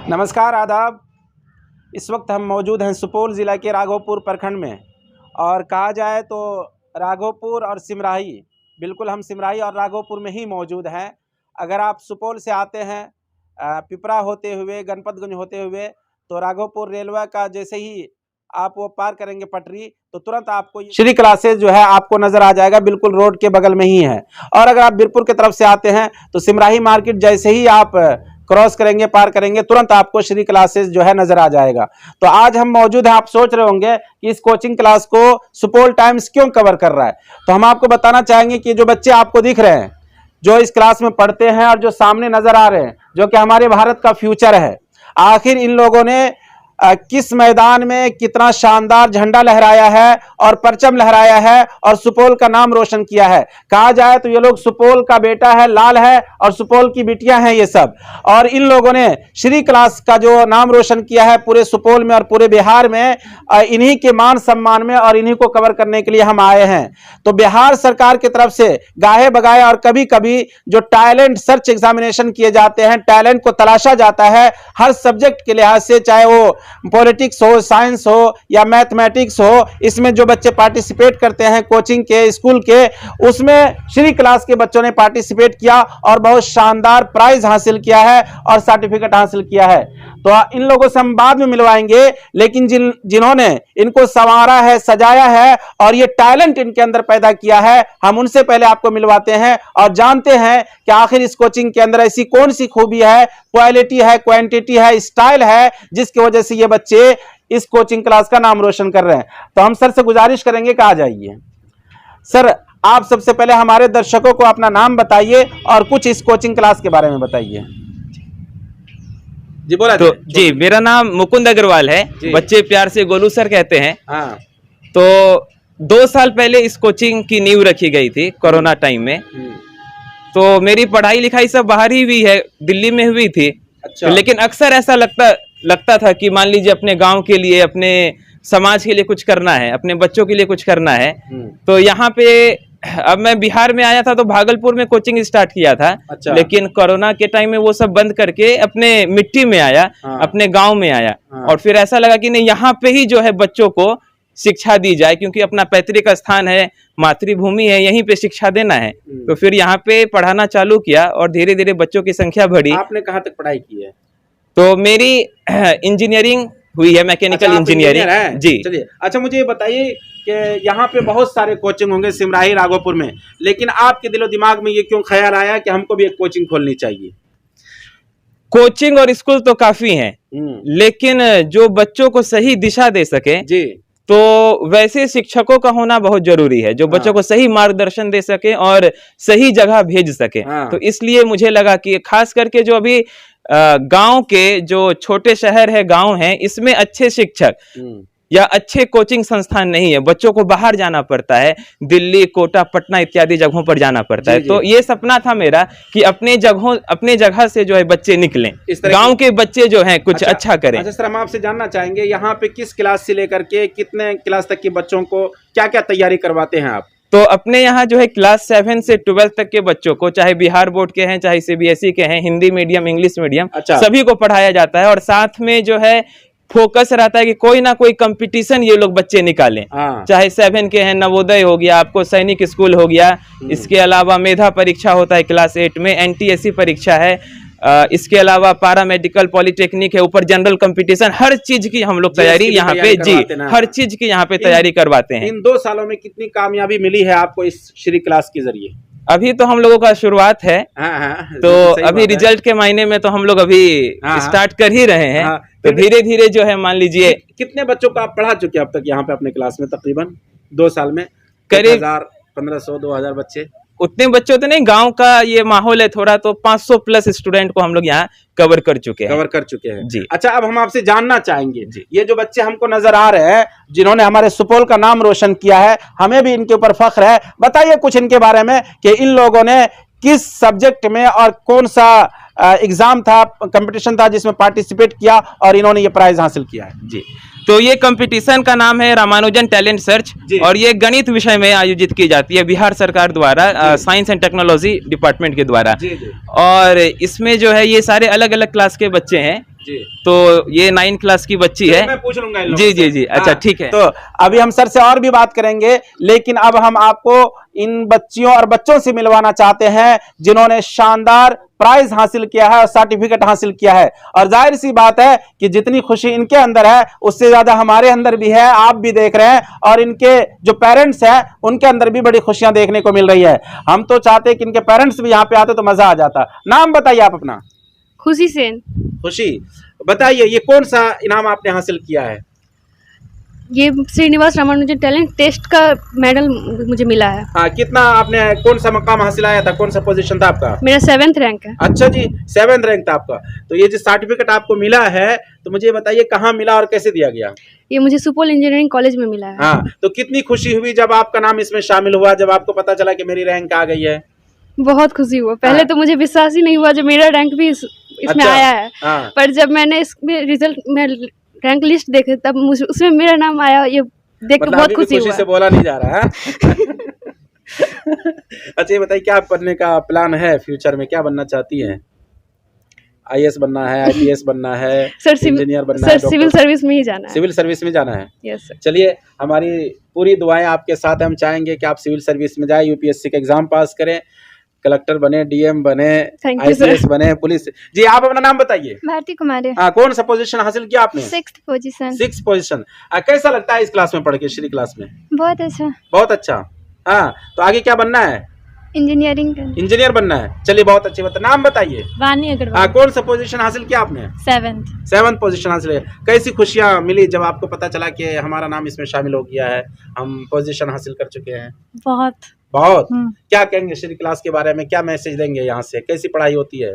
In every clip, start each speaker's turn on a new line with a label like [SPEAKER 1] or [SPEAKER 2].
[SPEAKER 1] नमस्कार, आदाब। इस वक्त हम मौजूद हैं सुपौल ज़िला के राघोपुर प्रखंड में, और कहा जाए तो राघोपुर और सिमराही, बिल्कुल हम सिमराही और राघोपुर में ही मौजूद हैं। अगर आप सुपौल से आते हैं पिपरा होते हुए, गणपतगंज होते हुए, तो राघोपुर रेलवे का जैसे ही आप वो पार करेंगे पटरी, तो तुरंत आपको श्री क्लासेज जो है आपको नज़र आ जाएगा, बिल्कुल रोड के बगल में ही है। और अगर आप बीरपुर की तरफ से आते हैं तो सिमराही मार्केट जैसे ही आप क्रॉस करेंगे, पार करेंगे, तुरंत आपको श्री क्लासेस जो है नजर आ जाएगा। तो आज हम मौजूद हैं। आप सोच रहे होंगे कि इस कोचिंग क्लास को सुपौल टाइम्स क्यों कवर कर रहा है, तो हम आपको बताना चाहेंगे कि जो बच्चे आपको दिख रहे हैं, जो इस क्लास में पढ़ते हैं और जो सामने नजर आ रहे हैं, जो कि हमारे भारत का फ्यूचर है, आखिर इन लोगों ने किस मैदान में कितना शानदार झंडा लहराया है और परचम लहराया है और सुपौल का नाम रोशन किया है। कहा जाए तो ये लोग सुपौल का बेटा है, लाल है, और सुपौल की बिटियां हैं ये सब। और इन लोगों ने श्री क्लास का जो नाम रोशन किया है पूरे सुपौल में और पूरे बिहार में, इन्हीं के मान सम्मान में और इन्हीं को कवर करने के लिए हम आए हैं। तो बिहार सरकार की तरफ से गाहे बगाए और कभी कभी जो टैलेंट सर्च एग्जामिनेशन किए जाते हैं, टैलेंट को तलाशा जाता है हर सब्जेक्ट के लिहाज से, चाहे वो पॉलिटिक्स हो, साइंस हो या मैथमेटिक्स हो। इसमें जो बच्चे पार्टिसिपेट करते हैं कोचिंग के, स्कूल के, उसमें श्री क्लास के बच्चों ने पार्टिसिपेट किया और बहुत शानदार प्राइज हासिल किया है और सर्टिफिकेट हासिल किया है। तो इन लोगों से हम बाद में मिलवाएंगे, लेकिन जिन्होंने इनको संवारा है, सजाया है और ये टैलेंट इनके अंदर पैदा किया है, हम उनसे पहले आपको मिलवाते हैं और जानते हैं कि आखिर इस कोचिंग के अंदर ऐसी कौन सी खूबी है, क्वालिटी है, क्वांटिटी है, स्टाइल है, जिसकी वजह से ये बच्चे इस कोचिंग क्लास का नाम रोशन कर रहे हैं। तो हम सर से गुजारिश करेंगे कि आ जाइए। सर, आप सबसे पहले हमारे दर्शकों को अपना नाम बताइए और कुछ इस कोचिंग क्लास के बारे में बताइए। जी बोला।
[SPEAKER 2] तो जी, मेरा नाम मुकुंद अग्रवाल है, बच्चे प्यार से गोलू सर कहते हैं।
[SPEAKER 1] हाँ।
[SPEAKER 2] तो 2 साल पहले इस कोचिंग की नींव रखी गई थी कोरोना टाइम में। तो मेरी पढ़ाई लिखाई सब बाहर ही हुई है, दिल्ली में हुई थी।
[SPEAKER 1] अच्छा।
[SPEAKER 2] लेकिन अक्सर ऐसा लगता था कि मान लीजिए अपने गांव के लिए, अपने समाज के लिए कुछ करना है, अपने बच्चों के लिए कुछ करना है। तो यहाँ पे अब मैं बिहार में आया था तो भागलपुर में कोचिंग स्टार्ट किया था।
[SPEAKER 1] अच्छा।
[SPEAKER 2] लेकिन कोरोना के टाइम में वो सब बंद करके अपने मिट्टी में आया।
[SPEAKER 1] हाँ।
[SPEAKER 2] अपने गांव में आया।
[SPEAKER 1] हाँ।
[SPEAKER 2] और फिर ऐसा लगा कि नहीं, यहाँ पे ही जो है बच्चों को शिक्षा दी जाए, क्योंकि अपना पैतृक स्थान है, मातृभूमि है, यहीं पे शिक्षा देना है। तो फिर यहाँ पे पढ़ाना चालू किया और धीरे धीरे बच्चों की संख्या बढ़ी।
[SPEAKER 1] आपने कहाँ तक पढ़ाई की है?
[SPEAKER 2] तो मेरी इंजीनियरिंग हुई है, मैकेनिकल इंजीनियरिंग। जी।
[SPEAKER 1] चलिए, अच्छा मुझे ये बताइए कि यहाँ पे बहुत सारे कोचिंग होंगे सिमराही, राघोपुर में, लेकिन आपके दिलो दिमाग में ये क्यों ख्याल आया कि हमको भी एक कोचिंग खोलनी चाहिए?
[SPEAKER 2] कोचिंग और स्कूल तो काफी हैं, लेकिन जो बच्चों को सही दिशा दे सके
[SPEAKER 1] जी,
[SPEAKER 2] तो वैसे शिक्षकों का होना बहुत जरूरी है, जो बच्चों को सही मार्गदर्शन दे सके और सही जगह भेज सके। तो इसलिए मुझे लगा कि खास करके जो अभी गांव के जो छोटे शहर है, गांव हैं, इसमें अच्छे शिक्षक या अच्छे कोचिंग संस्थान नहीं है। बच्चों को बाहर जाना पड़ता है, दिल्ली, कोटा, पटना इत्यादि जगहों पर जाना पड़ता है। तो ये सपना था मेरा कि अपने जगह से जो है बच्चे निकलें, गांव के बच्चे जो हैं कुछ अच्छा करें।
[SPEAKER 1] अच्छा सर, हम आपसे जानना चाहेंगे यहाँ पे किस क्लास से लेकर के कितने क्लास तक के बच्चों को क्या क्या तैयारी करवाते हैं आप?
[SPEAKER 2] तो अपने यहाँ जो है क्लास 7 से 12 तक के बच्चों को, चाहे बिहार बोर्ड के हैं, चाहे CBSE के हैं, हिंदी मीडियम, इंग्लिश मीडियम, सभी को पढ़ाया जाता है। और साथ में जो है फोकस रहता है कि कोई ना कोई कंपटीशन ये लोग बच्चे निकालें। चाहे 7 के हैं, नवोदय हो गया, आपको सैनिक स्कूल हो गया, इसके अलावा मेधा परीक्षा होता है क्लास 8 में, NTSC परीक्षा है, इसके अलावा पैरामेडिकल, पॉलिटेक्निक है, ऊपर जनरल कंपटीशन, हर चीज की हम लोग तैयारी यहाँ पे, जी, हर चीज की यहाँ पे तैयारी करवाते हैं।
[SPEAKER 1] इन 2 सालों में कितनी कामयाबी मिली है आपको इस श्री क्लास के जरिए?
[SPEAKER 2] अभी तो हम लोगों का शुरुआत है। तो अभी रिजल्ट के मायने में तो हम लोग अभी स्टार्ट कर ही रहे हैं। तो धीरे धीरे जो है, मान लीजिए,
[SPEAKER 1] कितने बच्चों को आप पढ़ा चुके हैं अब तक यहाँ पे अपने क्लास में? तकरीबन 2 साल में
[SPEAKER 2] करीब
[SPEAKER 1] 1500-2000 बच्चे।
[SPEAKER 2] उतने बच्चों तो नहीं, गांव का ये माहौल है थोड़ा, तो 500 प्लस स्टूडेंट को हम लोग यहाँ कवर कर चुके हैं।
[SPEAKER 1] जी। अच्छा, अब हम आपसे जानना चाहेंगे, ये जो बच्चे हमको नजर आ रहे हैं, जिन्होंने हमारे सुपौल का नाम रोशन किया है, हमें भी इनके ऊपर फख्र है। बताइए कुछ इनके बारे में कि इन लोगों ने किस सब्जेक्ट में और कौन सा एग्जाम था, कंपटीशन था जिसमें पार्टिसिपेट किया और इन्होंने ये प्राइज हासिल किया है?
[SPEAKER 2] जी। तो ये कंपटीशन का नाम है रामानुजन टैलेंट सर्च, और ये गणित विषय में आयोजित की जाती है बिहार सरकार द्वारा, साइंस एंड टेक्नोलॉजी डिपार्टमेंट के द्वारा। और इसमें जो है ये सारे अलग अलग क्लास के बच्चे हैं,
[SPEAKER 1] जी।
[SPEAKER 2] तो ये 9 क्लास की बच्ची है।
[SPEAKER 1] मैं पूछ लूंगा इन लोगों
[SPEAKER 2] जी
[SPEAKER 1] से।
[SPEAKER 2] जी जी, अच्छा
[SPEAKER 1] हाँ,
[SPEAKER 2] ठीक है।
[SPEAKER 1] तो अभी हम सर से और भी बात करेंगे, लेकिन अब हम आपको इन बच्चियों और बच्चों से मिलवाना चाहते हैं जिन्होंने शानदार प्राइज हासिल किया है और सर्टिफिकेट हासिल किया है। और जाहिर सी बात है कि जितनी खुशी इनके अंदर है उससे ज्यादा हमारे अंदर भी है, आप भी देख रहे हैं, और इनके जो पेरेंट्स हैं उनके अंदर भी बड़ी खुशियां देखने को मिल रही है। हम तो चाहते हैं कि इनके पेरेंट्स भी यहाँ पे आते तो मजा आ जाता। नाम बताइए आप अपना।
[SPEAKER 3] खुशी सेन।
[SPEAKER 1] खुशी, बताइए ये कौन सा इनाम आपने हासिल किया है?
[SPEAKER 3] ये श्रीनिवास रामानुजन टैलेंट टेस्ट का मेडल मुझे मिला है।
[SPEAKER 1] हाँ, कितना आपने, कौन सा मकाम हासिल आया था, कौन सा पोजीशन था आपका?
[SPEAKER 3] मेरा 7th रैंक है।
[SPEAKER 1] अच्छा जी, 7th रैंक था आपका। तो ये जो सर्टिफिकेट आपको मिला है, तो मुझे बताइए कहाँ मिला और कैसे दिया गया?
[SPEAKER 3] ये मुझे सुपौल इंजीनियरिंग कॉलेज में मिला है।
[SPEAKER 1] हाँ, तो कितनी खुशी हुई जब आपका नाम इसमें शामिल हुआ, जब आपको पता चला कि मेरी रैंक आ गई है?
[SPEAKER 3] बहुत खुशी हुआ। पहले तो मुझे विश्वास ही नहीं हुआ जब मेरा रैंक भी इसमें
[SPEAKER 1] अच्छा,
[SPEAKER 3] आया है।
[SPEAKER 1] हाँ।
[SPEAKER 3] पर जब मैंने इसमें रिजल्ट में रैंक लिस्ट देखे तब मुझे उसमें मेरा नाम आया, ये देख के बहुत खुशी हुआ।
[SPEAKER 1] से बोला नहीं जा रहा है। अच्छा ये बताइए क्या बनने का प्लान है फ्यूचर में, क्या बनना चाहती हैं? IAS बनना है, IPS बनना है, इंजीनियर बनना है?
[SPEAKER 3] सर सिविल सर्विस में ही जाना है।
[SPEAKER 1] सिविल सर्विस में जाना है।
[SPEAKER 3] Yes sir.
[SPEAKER 1] चलिए, हमारी पूरी दुआएं आपके साथ। हम चाहेंगे कि आप सिविल सर्विस में जाए, UPSC का एग्जाम पास करें, कलेक्टर बने, DM बने, ICS बने, पुलिस। जी, आप अपना नाम बताइए।
[SPEAKER 4] भारती कुमारी।
[SPEAKER 1] हाँ, कौन सा पोजीशन हासिल किया आपने?
[SPEAKER 4] 6th position.
[SPEAKER 1] 6th position. कैसा लगता है इस क्लास में पढ़ के, श्री क्लास में?
[SPEAKER 4] बहुत अच्छा।
[SPEAKER 1] बहुत अच्छा। हाँ, तो आगे क्या बनना है? इंजीनियर बनना है। चलिए, बहुत अच्छी बात। नाम बताइए।
[SPEAKER 3] वानी अग्रवाल।
[SPEAKER 1] हाँ, कौन सा पोजीशन हासिल किया आपने? 7th पोजीशन हासिल है। कैसी खुशियाँ मिली जब आपको पता चला कि हमारा नाम इसमें शामिल हो गया है, हम पोजीशन हासिल कर चुके हैं?
[SPEAKER 3] बहुत।
[SPEAKER 1] क्या कहेंगे श्री क्लास के बारे में, क्या मैसेज देंगे? यहाँ से कैसी पढ़ाई होती है?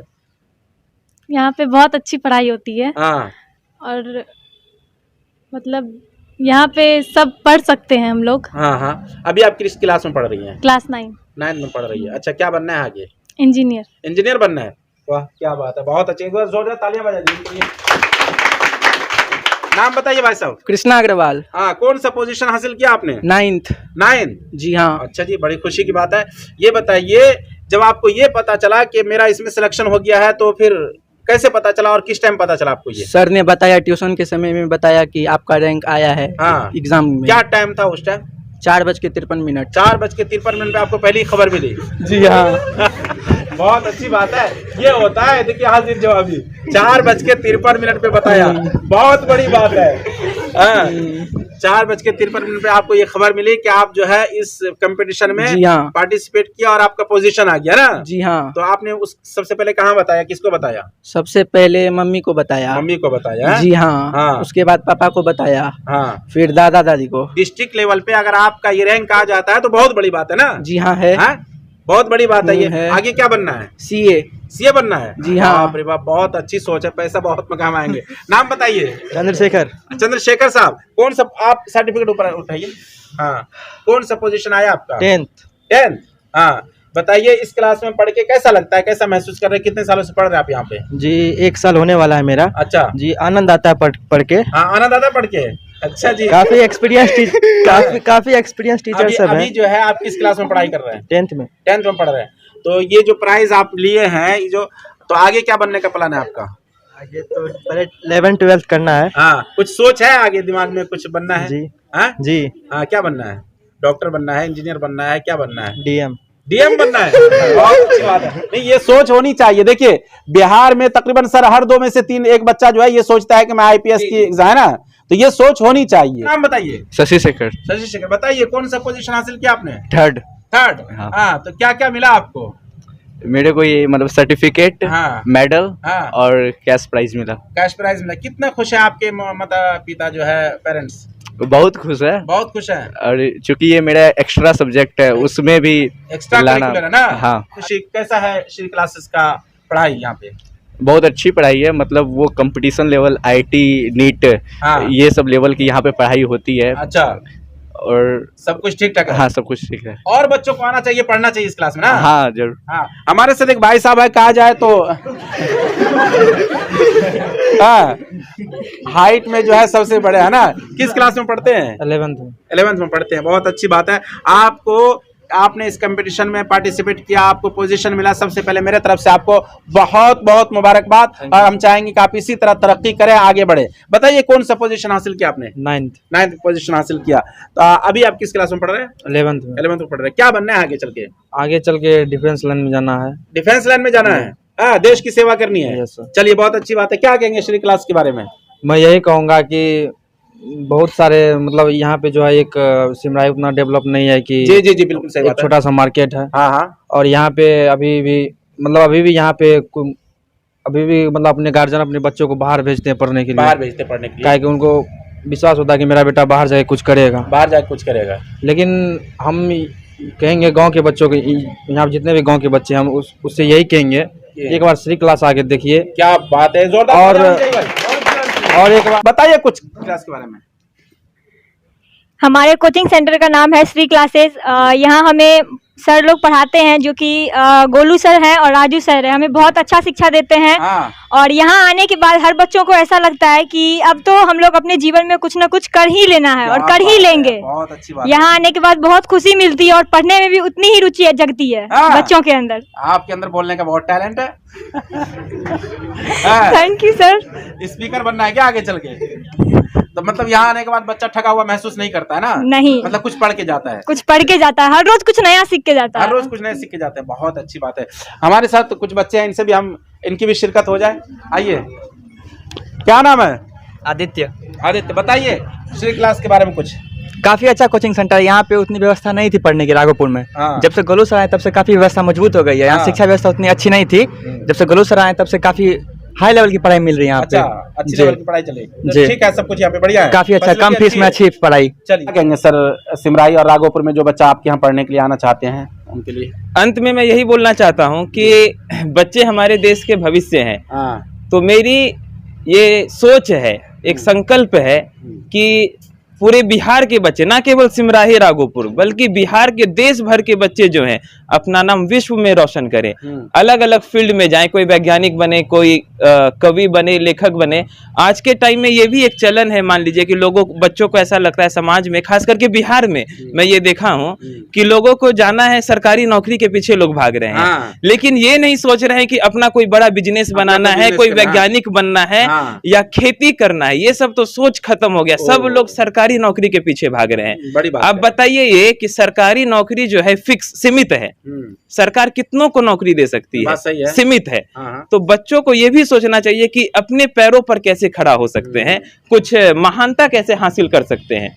[SPEAKER 3] यहाँ पे बहुत अच्छी पढ़ाई होती है।
[SPEAKER 1] हाँ,
[SPEAKER 3] और मतलब यहाँ पे सब पढ़ सकते हैं हम लोग।
[SPEAKER 1] हाँ हाँ। अभी आप किस क्लास में पढ़ रही हैं?
[SPEAKER 3] क्लास 9
[SPEAKER 1] में पढ़ रही है। अच्छा, क्या बनना है आगे?
[SPEAKER 3] इंजीनियर
[SPEAKER 1] बनना है। वाह, क्या बात है, बहुत अच्छी। एक बार जोरदार तालियां बजा दीजिए। नाम बताइए भाई साहब।
[SPEAKER 2] कृष्णा अग्रवाल।
[SPEAKER 1] हाँ, कौन सा पोजीशन हासिल किया आपने?
[SPEAKER 2] 9th। जी हाँ।
[SPEAKER 1] अच्छा जी, बड़ी खुशी की बात है। ये बताइए, जब आपको ये पता चला कि मेरा इसमें सिलेक्शन हो गया है, तो फिर कैसे पता चला और किस टाइम पता चला आपको? ये
[SPEAKER 2] सर ने बताया, ट्यूशन के समय में बताया कि आपका रैंक आया है।
[SPEAKER 1] हाँ,
[SPEAKER 2] एग्जाम में।
[SPEAKER 1] क्या टाइम था उस टाइम?
[SPEAKER 2] 4:53।
[SPEAKER 1] 4:53 पे आपको पहली खबर मिली?
[SPEAKER 2] जी हाँ।
[SPEAKER 1] बहुत अच्छी बात है। ये होता है, देखिए हाजिर जवाबी। 4:53 पे बताया, बहुत बड़ी बात है। 4:53 पे आपको ये खबर मिली कि आप जो है इस कंपटीशन में पार्टिसिपेट किया और आपका पोजीशन आ गया ना?
[SPEAKER 2] जी हाँ।
[SPEAKER 1] तो आपने उस सबसे पहले कहाँ बताया, किसको बताया?
[SPEAKER 2] सबसे पहले मम्मी को बताया।
[SPEAKER 1] जी
[SPEAKER 2] हाँ, हाँ। उसके बाद पापा को बताया।
[SPEAKER 1] हाँ।
[SPEAKER 2] फिर दादा दादी को।
[SPEAKER 1] डिस्ट्रिक्ट लेवल पे अगर आपका ये रैंक आ जाता है तो बहुत बड़ी बात है ना?
[SPEAKER 2] जी हाँ, है।
[SPEAKER 1] बहुत बड़ी बात है ये। आगे क्या बनना है? CA बनना है।
[SPEAKER 2] जी हाँ।
[SPEAKER 1] बाप रे बाप, बहुत अच्छी सोच है, पैसा बहुत मकाम आएंगे। नाम बताइए।
[SPEAKER 2] चंद्रशेखर
[SPEAKER 1] साहब। कौन सा आप सर्टिफिकेट ऊपर उठाइए। हाँ, कौन सा पोजीशन आया आपका?
[SPEAKER 2] 10th।
[SPEAKER 1] हाँ, बताइए इस क्लास में पढ़ के कैसा लगता है, कैसा महसूस कर रहे हैं? कितने सालों से पढ़ रहे हैं आप यहाँ पे?
[SPEAKER 2] जी 1 साल होने वाला है मेरा।
[SPEAKER 1] अच्छा
[SPEAKER 2] जी, आनंद आता है पढ़ के।
[SPEAKER 1] हाँ, आनंद आता है पढ़ के। अच्छा जी,
[SPEAKER 2] काफी एक्सपीरियंस टीचर सब है।
[SPEAKER 1] अभी जो है आप किस क्लास में पढ़ाई कर रहे हैं?
[SPEAKER 2] 10th में
[SPEAKER 1] पढ़ रहे हैं। तो ये जो प्राइज आप लिए हैं, ये जो, तो आगे क्या बनने का प्लान है आपका?
[SPEAKER 2] आगे तो पहले 11th-12th करना है।
[SPEAKER 1] हाँ, कुछ सोच है आगे दिमाग में, कुछ बनना है?
[SPEAKER 2] जी
[SPEAKER 1] हाँ
[SPEAKER 2] जी।
[SPEAKER 1] हाँ, क्या बनना है? डॉक्टर बनना है, इंजीनियर बनना है, क्या बनना है?
[SPEAKER 2] DM
[SPEAKER 1] बनना है। बहुत अच्छी बात है। नहीं, ये सोच होनी चाहिए। देखिए, बिहार में तकरीबन सर हर 2 में से 3 एक बच्चा जो है ये सोचता है कि मैं IPS की एग्जाम है ना, तो ये सोच होनी चाहिए। नाम बताइए।
[SPEAKER 2] शशि शेखर।
[SPEAKER 1] बताइए कौन सा पोजीशन हासिल किया आपने?
[SPEAKER 2] 3rd।
[SPEAKER 1] हाँ, तो क्या क्या मिला आपको?
[SPEAKER 2] मेरे को ये मतलब सर्टिफिकेट, मेडल और कैश प्राइज मिला।
[SPEAKER 1] कितना खुश है आपके माता पिता जो है, पेरेंट्स?
[SPEAKER 2] बहुत खुश है। और चूंकि ये मेरा एक्स्ट्रा सब्जेक्ट है, उसमें भी
[SPEAKER 1] एक्स्ट्रा करिकुलर है ना?
[SPEAKER 2] हाँ।
[SPEAKER 1] कैसा है श्री क्लासेस का पढ़ाई यहाँ पे?
[SPEAKER 2] बहुत अच्छी पढ़ाई है। मतलब वो कंपटीशन लेवल, IIT, NEET, ये सब लेवल की यहाँ पे पढ़ाई होती है।
[SPEAKER 1] अच्छा, और सब कुछ ठीक ठाक है?
[SPEAKER 2] हाँ, सब कुछ ठीक है।
[SPEAKER 1] और बच्चों को आना चाहिए, पढ़ना चाहिए इस क्लास में ना?
[SPEAKER 2] हाँ, जरूर।
[SPEAKER 1] हाँ, हमारे साथ एक भाई साहब है, कहा जाए तो हाँ, हाइट में जो है सबसे बड़े है ना। किस क्लास में पढ़ते हैं?
[SPEAKER 2] 11th
[SPEAKER 1] में पढ़ते हैं। बहुत अच्छी बात है। आपको आपने इस कंपटीशन में पार्टिसिपेट किया, आपको पोजीशन मिला, सबसे पहले मेरे तरफ से आपको बहुत बहुत मुबारकबाद। और हम चाहेंगे कि आप इसी तरह तरक्की करें, आगे बढ़े। बताइए कौन सा पोजीशन हासिल किया आपने? 9th पोजीशन हासिल किया। तो अभी आप किस क्लास में पढ़ रहे हैं? 11th में पढ़ रहे हैं। क्या बनना है आगे चल के?
[SPEAKER 5] आगे चल के डिफेंस लाइन में जाना है।
[SPEAKER 1] डिफेंस लाइन में जाना है, देश की सेवा करनी है। चलिए बहुत अच्छी बात है। क्या कहेंगे श्री क्लास के बारे में?
[SPEAKER 5] मैं यही कहूँगा कि बहुत सारे मतलब यहाँ पे जो है एक सिमराही उतना डेवलप नहीं है कि
[SPEAKER 1] जी बिल्कुल सही बात है।
[SPEAKER 5] छोटा सा मार्केट है।
[SPEAKER 1] हाँ।
[SPEAKER 5] और यहाँ पे अभी भी यहाँ पे अभी भी मतलब अपने गार्जियन अपने बच्चों को बाहर भेजते हैं पढ़ने के लिए। क्या कि उनको विश्वास होता है कि मेरा बेटा बाहर जाके कुछ करेगा। लेकिन हम कहेंगे गांव के बच्चों को, यहाँ जितने भी गांव के बच्चे हैं, हम उससे यही कहेंगे एक बार श्री क्लास आके देखिए।
[SPEAKER 1] क्या बात है, जोरदार। और एक बार बताइए कुछ क्लास के बारे में।
[SPEAKER 6] हमारे कोचिंग सेंटर का नाम है श्री क्लासेस। यहाँ हमें सर लोग पढ़ाते हैं जो कि गोलू सर हैं और राजू सर हैं। हमें बहुत अच्छा शिक्षा देते हैं। और यहाँ आने के बाद हर बच्चों को ऐसा लगता है कि अब तो हम लोग अपने जीवन में कुछ न कुछ कर ही लेना है और कर ही लेंगे।
[SPEAKER 1] बहुत अच्छी बात।
[SPEAKER 6] यहाँ आने के बाद बहुत खुशी मिलती है और पढ़ने में भी उतनी ही रुचि जगती है बच्चों के अंदर।
[SPEAKER 1] आपके अंदर बोलने का बहुत टैलेंट है।
[SPEAKER 6] Thank you sir.
[SPEAKER 1] स्पीकर बनना है क्या आगे चल के? तो मतलब यहाँ आने के बाद बच्चा ठगा हुआ महसूस नहीं करता है ना?
[SPEAKER 6] नहीं,
[SPEAKER 1] मतलब कुछ पढ़ के जाता है।
[SPEAKER 6] हर रोज कुछ नया सीख के जाता है।
[SPEAKER 1] हर रोज कुछ नया सीख के जाते हैं। बहुत अच्छी बात है। हमारे साथ तो कुछ बच्चे हैं, इनसे भी हम इनकी भी शिरकत हो जाए। आइए, क्या नाम है?
[SPEAKER 7] आदित्य।
[SPEAKER 1] बताइए श्री क्लास के बारे में कुछ।
[SPEAKER 7] काफी अच्छा कोचिंग सेंटर है। यहाँ पे उतनी व्यवस्था नहीं थी पढ़ने की राघोपुर में। जब से गोलू सर आए तब से काफी व्यवस्था मजबूत हो गई है। यहाँ शिक्षा व्यवस्था उतनी अच्छी नहीं थी। जब से गोलू सर आए तब से काफी हाई लेवल की पढ़ाई मिल रही है यहाँ पे।
[SPEAKER 1] अच्छी लेवल की पढ़ाई चले। ठीक है, सब कुछ यहाँ पे बढ़िया है।
[SPEAKER 7] काफी अच्छा, कम फीस में अच्छी पढ़ाई।
[SPEAKER 1] चलिए, क्या कहेंगे सर सिमराही और राघोपुर में जो बच्चा आपके यहाँ पढ़ने के लिए आना चाहते हैं उनके लिए?
[SPEAKER 2] अंत में मैं यही बोलना चाहता हूँ कि बच्चे हमारे देश के भविष्य हैं। तो मेरी ये सोच है, एक संकल्प है कि पूरे बिहार के बच्चे, ना केवल सिमराही राघोपुर बल्कि बिहार के देश भर के बच्चे जो हैं अपना नाम विश्व में रोशन करें। अलग अलग फील्ड में जाएं, कोई वैज्ञानिक बने, कोई कवि बने, लेखक बने। आज के टाइम में ये भी एक चलन है, मान लीजिए कि बच्चों को ऐसा लगता है समाज में, खास करके बिहार में मैं ये देखा हूँ कि लोगों को जाना है सरकारी नौकरी के पीछे लोग भाग रहे हैं। लेकिन ये नहीं सोच रहे हैं कि अपना कोई बड़ा बिजनेस बनाना है, कोई वैज्ञानिक बनना है या खेती करना है। ये सब तो सोच खत्म हो गया। सब लोग सरकारी नौकरी के पीछे भाग रहे हैं। अब बताइए ये कि सरकारी नौकरी जो है फिक्स, सीमित है। सरकार कितनों को नौकरी दे सकती है, सीमित है। तो बच्चों को ये भी सोचना चाहिए कि अपने पैरों पर कैसे खड़ा हो सकते हैं, कुछ महानता कैसे हासिल कर सकते हैं।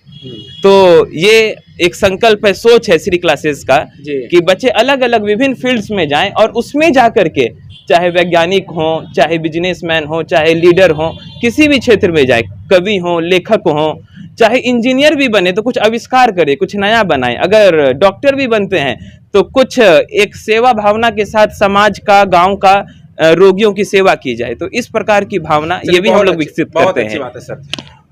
[SPEAKER 2] तो ये एक संकल्प है, सोच है श्री क्लासेस का कि बच्चे अलग अलग विभिन्न फील्ड्स में जाएं और उसमें जाकर के चाहे वैज्ञानिक हो, चाहे बिजनेसमैन हो, चाहे लीडर हो, किसी भी क्षेत्र में जाए, कवि हो, लेखक हो, चाहे इंजीनियर भी बने तो कुछ आविष्कार करे, कुछ नया बनाए। अगर डॉक्टर भी बनते हैं तो कुछ एक सेवा भावना के साथ समाज का, गांव का, रोगियों की सेवा की जाए। तो इस प्रकार की भावना ये भी हम लोग विकसित करते हैं।
[SPEAKER 1] बात है सर।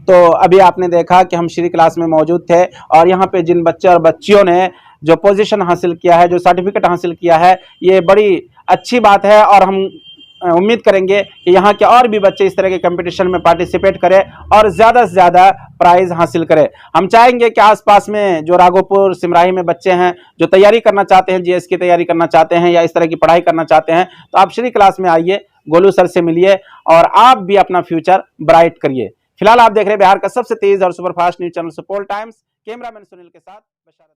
[SPEAKER 1] तो अभी आपने देखा कि हम श्री क्लास में मौजूद थे और यहाँ पे जिन बच्चे और बच्चियों ने जो पोजीशन हासिल किया है, जो सर्टिफिकेट हासिल किया है, ये बड़ी अच्छी बात है। और हम उम्मीद करेंगे कि यहाँ के और भी बच्चे इस तरह के कंपटीशन में पार्टिसिपेट करें और ज़्यादा से ज़्यादा प्राइज हासिल करें। हम चाहेंगे कि आसपास में जो राघोपुर, सिमराही में बच्चे हैं जो तैयारी करना चाहते हैं, जीएस की तैयारी करना चाहते हैं या इस तरह की पढ़ाई करना चाहते हैं, तो आप श्री क्लास में आइए, गोलू सर से मिलिए और आप भी अपना फ्यूचर ब्राइट करिए। फिलहाल आप देख रहे हैं बिहार का सबसे तेज और superfast news channel Supaul times. Cameraman Sunil के साथ बशारत।